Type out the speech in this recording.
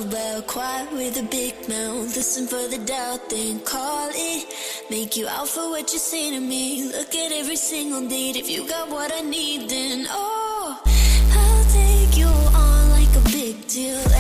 about quiet with a big mouth. Listen for the doubt, then call it. Make you out for what you say to me. Look at every single date. If you got what I need, then oh, I'll take you on like a big deal.